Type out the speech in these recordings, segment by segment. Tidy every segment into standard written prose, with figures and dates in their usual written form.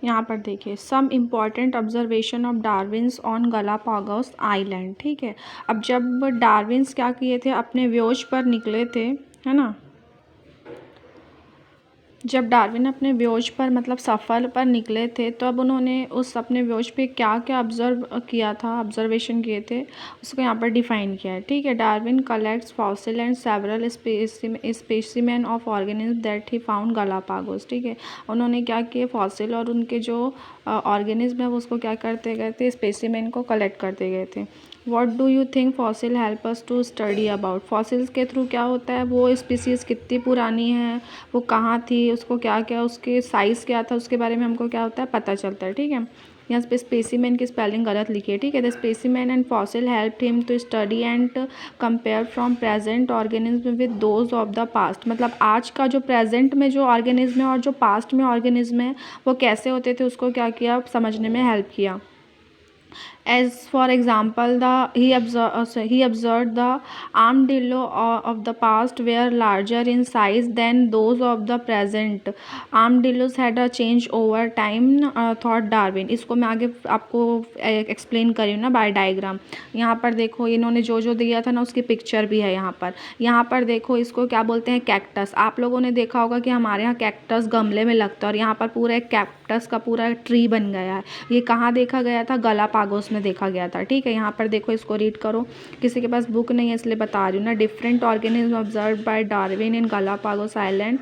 यहाँ पर देखिए some important observation of Darwin's on Galapagos island. ठीक है, अब जब डार्विन्स क्या किए थे, अपने व्योज पर निकले थे, है ना, जब डार्विन अपने व्योज पर मतलब सफ़र पर निकले थे तो अब उन्होंने उस अपने व्योज पे क्या क्या ऑब्जर्व किया था, ऑब्जर्वेशन किए थे, उसको यहाँ पर डिफाइन किया है। ठीक है, Darwin collects fossil and several specimen of organism that he found Galapagos. ठीक है, उन्होंने क्या किए, फॉसिल और उनके जो ऑर्गेनिज्म है वो उसको क्या करते गए थे, स्पेसिमेन को कलेक्ट करते गए थे। What do you think fossil help us to study about, fossils के थ्रू क्या होता है, वो स्पीसीज़ कितनी पुरानी है, वो कहाँ थी, उसको क्या क्या, उसके साइज़ क्या था, उसके बारे में हमको क्या होता है, पता चलता है। ठीक है, यहाँ पे स्पेसिमेन की स्पेलिंग गलत लिखी है। ठीक है, the specimen and fossil help him to study and compare from present organism with those of the past, मतलब आज का जो प्रेजेंट में जो ऑर्गेनिज्म है और जो पास्ट में ऑर्गेनिज्म है वो कैसे होते थे, उसको क्या किया, समझने में हेल्प किया। As for example, he observed the armadillo of the past were larger in size than those of the present. Armadillos had a change over time, thought Darwin. इसको मैं आगे आपको एक्सप्लेन करी हूँ ना बाय डायग्राम। यहाँ पर देखो इन्होंने जो जो दिया था ना उसकी पिक्चर भी है यहाँ पर। यहाँ पर देखो इसको क्या बोलते हैं, कैक्टस। आप लोगों ने देखा होगा कि हमारे यहाँ कैक्टस गमले में लगता है और यहाँ पर पूरा एक कैक्टस का पूरा ट्री बन गया है। ये कहाँ देखा गया था, गलापागोस में देखा गया था। ठीक है, यहाँ पर देखो, इसको रीड करो, किसी के पास बुक नहीं है इसलिए बता रही हूँ ना। Different organism observe by Darwin in Galapagos island,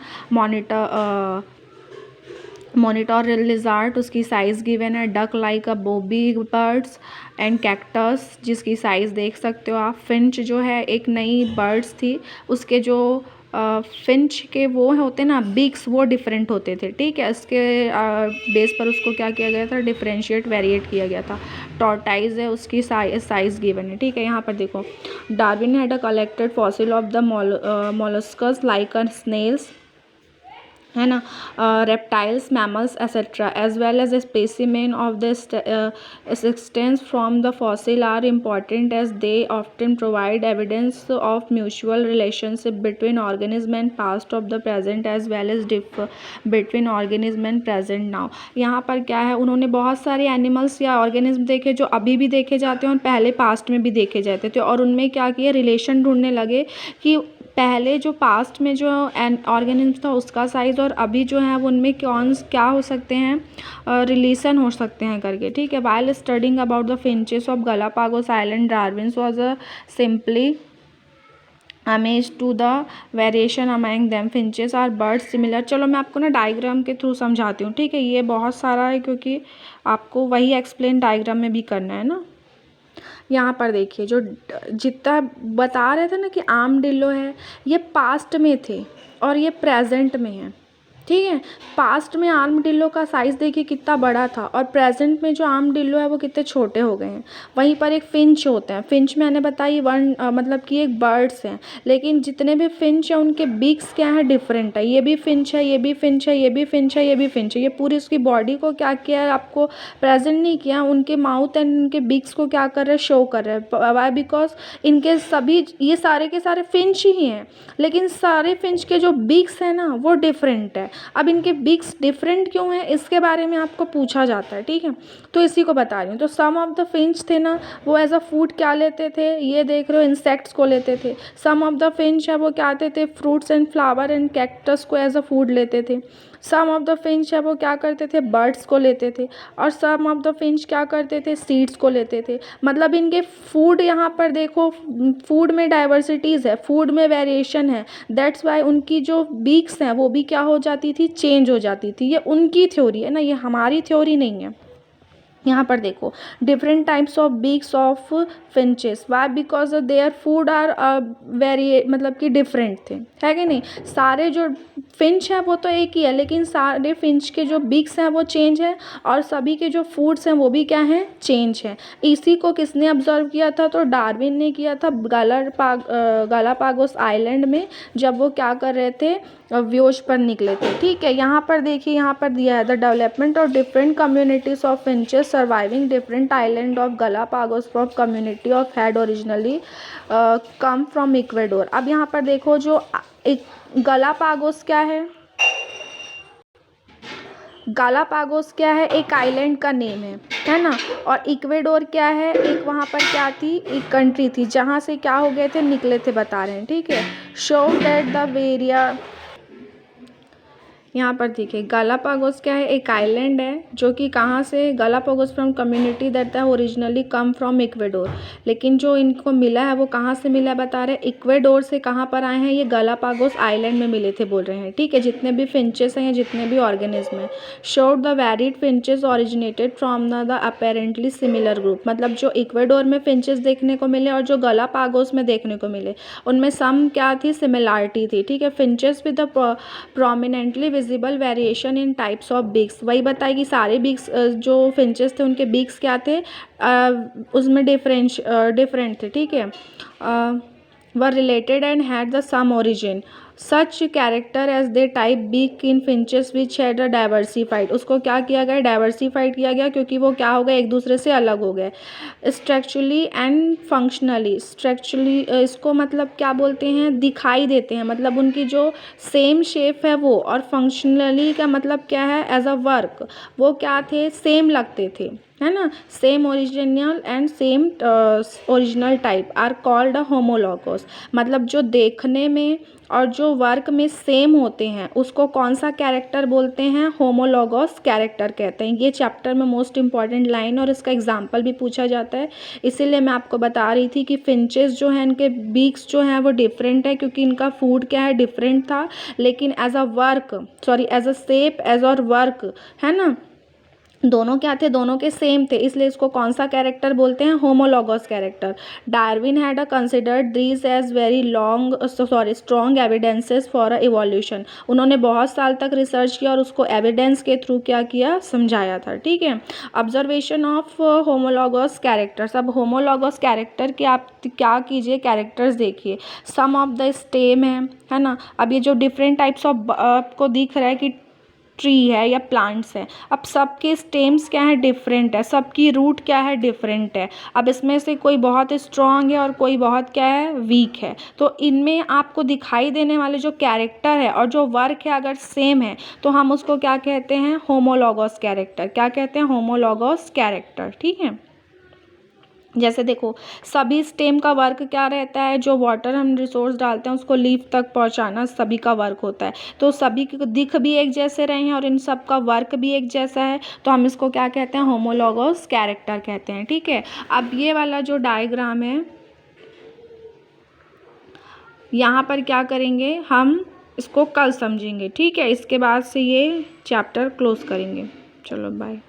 monitor lizard, उसकी साइज़ गिवन है, duck like a booby birds and cactus जिसकी साइज़ देख सकते हो आप। फिंच जो है एक नई बर्ड्स थी, उसके जो फिंच के वो होते ना बीक्स, वो डिफरेंट होते थे। ठीक है, इसके बेस पर उसको क्या किया गया था, डिफरेंशिएट वेरिएट किया गया था। टॉर्टाइज है, उसकी साइज़ गिवन है। ठीक है, यहाँ पर देखो, Darwin had a collected fossil of the molluscs like a snails, है ना, reptiles, mammals etcetera, as well as a specimen of the extants from the fossil are important as they often provide evidence of mutual relationship between organism and past of the present as well as between organism and present now. यहाँ पर क्या है, उन्होंने बहुत सारे animals या organism देखे जो अभी भी देखे जाते हैं और पहले पास्ट में भी देखे जाते थे, और उनमें क्या किया, रिलेशन ढूंढने लगे कि पहले जो पास्ट में जो ऑर्गेनिज्म था उसका साइज़ और अभी जो है वो उनमें क्या हो सकते हैं, रिलेशन हो सकते हैं करके। ठीक है, while studying about the finches of Galapagos island, Darwin was a simply amaze to the variation among them, finches are birds similar. चलो मैं आपको ना डायग्राम के थ्रू समझाती हूँ। ठीक है, ये बहुत सारा है क्योंकि आपको वही एक्सप्लेन डायग्राम में भी करना है ना। यहाँ पर देखिए, जो जितना बता रहे थे ना कि आर्मडिल्लो है, ये पास्ट में थे और ये प्रेजेंट में है। ठीक है, पास्ट में आर्मडिल्लो का साइज़ देखिए कितना बड़ा था और प्रेजेंट में जो आर्मडिल्लो है वो कितने छोटे हो गए हैं। वहीं पर एक फिंच होते हैं, फिंच मैंने बताई मतलब कि एक बर्ड्स हैं, लेकिन जितने भी फिंच हैं उनके बीक्स क्या है, डिफरेंट है। ये भी फिंच है, ये भी फिंच है, ये भी फिंच है, ये भी फिंच है। ये पूरी उसकी बॉडी को क्या किया है, आपको प्रेजेंट नहीं किया, उनके माउथ एंड उनके बीक्स को क्या कर रहे हैं, शो कर रहे हैं। वाई, बिकॉज इनके सभी ये सारे के सारे फिंच ही हैं, लेकिन सारे फिंच के जो बीक्स हैं ना वो डिफरेंट है। अब इनके बीक्स डिफरेंट क्यों है, इसके बारे में आपको पूछा जाता है। ठीक है, तो इसी को बता रही हूँ। तो सम ऑफ द फिंच थे ना, वो एज अ फूड क्या लेते थे, ये देख रहे हो, इंसेक्ट्स को लेते थे। सम ऑफ द फिंच है वो क्या आते थे, fruits and flower and cactus को एज अ फूड लेते थे। सम ऑफ द फिंच है वो क्या करते थे, बर्ड्स को लेते थे, और सम ऑफ द फिंच क्या करते थे, सीड्स को लेते थे। मतलब इनके फूड, यहाँ पर देखो, फूड में डाइवर्सिटीज़ है, फूड में वेरिएशन है, दैट्स वाई उनकी जो बीक्स हैं वो भी क्या हो जाती थी, चेंज हो जाती थी। ये उनकी थ्योरी है ना, ये हमारी थ्योरी नहीं है। यहाँ पर देखो, different types of beaks of finches, why, because their food are very, मतलब कि डिफरेंट थे, है कि नहीं। सारे जो फिंच हैं वो तो एक ही है, लेकिन सारे फिंच के जो बीक्स हैं वो चेंज है और सभी के जो फूड्स हैं वो भी क्या हैं, चेंज है। इसी को किसने ऑब्जर्व किया था, तो डार्विन ने किया था गालापागोस आइलैंड में, जब वो क्या कर रहे थे, व्योज पर निकले थे। ठीक है, यहाँ पर देखिए, यहाँ पर दिया है the development of different communities of finches surviving different island of Galapagos from community of had originally come from Ecuador. अब यहाँ पर देखो, जो गलापागोस क्या है, गालापागोस क्या है, एक आइलैंड का नेम है ना। और इक्वेडोर क्या है, एक वहाँ पर क्या थी, एक कंट्री थी जहाँ से क्या हो गए थे, निकले थे, बता रहे हैं, ठीक है। शो दैट द वेरिया, यहाँ पर देखिए गालापागोस क्या है, एक आइलैंड है जो कि कहाँ से, Galapagos from community that the originally come from Ecuador. लेकिन जो इनको मिला है वो कहाँ से मिला है, बता रहे हैं इक्वेडोर से। कहाँ पर आए हैं, ये गालापागोस आइलैंड में मिले थे बोल रहे हैं, ठीक है। जितने भी फिंचेस हैं या जितने भी ऑर्गेनिज्म हैं, showed the varied finches originated from the apparently similar group. मतलब जो इक्वेडोर में फिंचेस देखने को मिले और जो गालापागोस में देखने को मिले, उनमें सम क्या थी, सिमिलरिटी थी, ठीक है। Finches with the prominently visible variation in types of beaks, वही बताए कि सारे बीक्स जो फिंचेस थे उनके बीक्स क्या थे, उसमें डिफरेंट थे, ठीक है। Were related and had the same origin such character as they type beak in finches which had a diversified. उसको क्या किया गया, डाइवर्सिफाइड किया गया, क्योंकि वो क्या हो गए, एक दूसरे से अलग हो गए। स्ट्रक्चरली एंड फंक्शनली, स्ट्रक्चरली इसको मतलब क्या बोलते हैं, दिखाई देते हैं, मतलब उनकी जो सेम शेप है वो। और फंक्शनली का मतलब क्या है, एज अ वर्क, वो क्या थे, सेम लगते थे, है ना। Same original and same original type are called a homologous. मतलब जो देखने में और जो वर्क में सेम होते हैं उसको कौन सा कैरेक्टर बोलते हैं, होमोलॉगस कैरेक्टर कहते हैं। ये चैप्टर में मोस्ट इंपॉर्टेंट लाइन और इसका एग्जाम्पल भी पूछा जाता है। इसीलिए मैं आपको बता रही थी कि फिंचेस जो हैं इनके बीक्स जो हैं वो डिफरेंट है, क्योंकि इनका फूड क्या है, डिफरेंट था। लेकिन as a work, sorry as a shape, as और वर्क, है ना, दोनों क्या थे, दोनों के सेम थे, इसलिए इसको कौन सा कैरेक्टर बोलते हैं, homologous character. Darwin had a considered these as very strong evidences for a evolution. उन्होंने बहुत साल तक रिसर्च किया और उसको एविडेंस के थ्रू क्या किया, समझाया था, ठीक है। Observation of homologous characters. अब होमोलॉगस कैरेक्टर के आप क्या कीजिए, कैरेक्टर्स देखिए। सम ऑफ द स्टेम है ना। अब ये जो डिफरेंट टाइप्स ऑफ आपको दिख रहा है कि ट्री है या प्लांट्स है, अब सबके स्टेम्स क्या है, डिफरेंट है, सबकी रूट क्या है, डिफरेंट है। अब इसमें से कोई बहुत स्ट्रॉन्ग है और कोई बहुत क्या है, वीक है। तो इनमें आपको दिखाई देने वाले जो कैरेक्टर है और जो वर्क है अगर सेम है तो हम उसको क्या कहते हैं, होमोलॉगस कैरेक्टर। क्या कहते हैं, होमोलॉगस कैरेक्टर, ठीक है। जैसे देखो सभी स्टेम का वर्क क्या रहता है, जो वाटर हम रिसोर्स डालते हैं उसको लीफ तक पहुंचाना सभी का वर्क होता है। तो सभी के दिख भी एक जैसे रहे हैं और इन सब का वर्क भी एक जैसा है, तो हम इसको क्या कहते हैं, होमोलॉगस कैरेक्टर कहते हैं, ठीक है। अब ये वाला जो डायग्राम है, यहाँ पर क्या करेंगे, हम इसको कल समझेंगे, ठीक है। इसके बाद से ये चैप्टर क्लोज करेंगे। चलो बाय।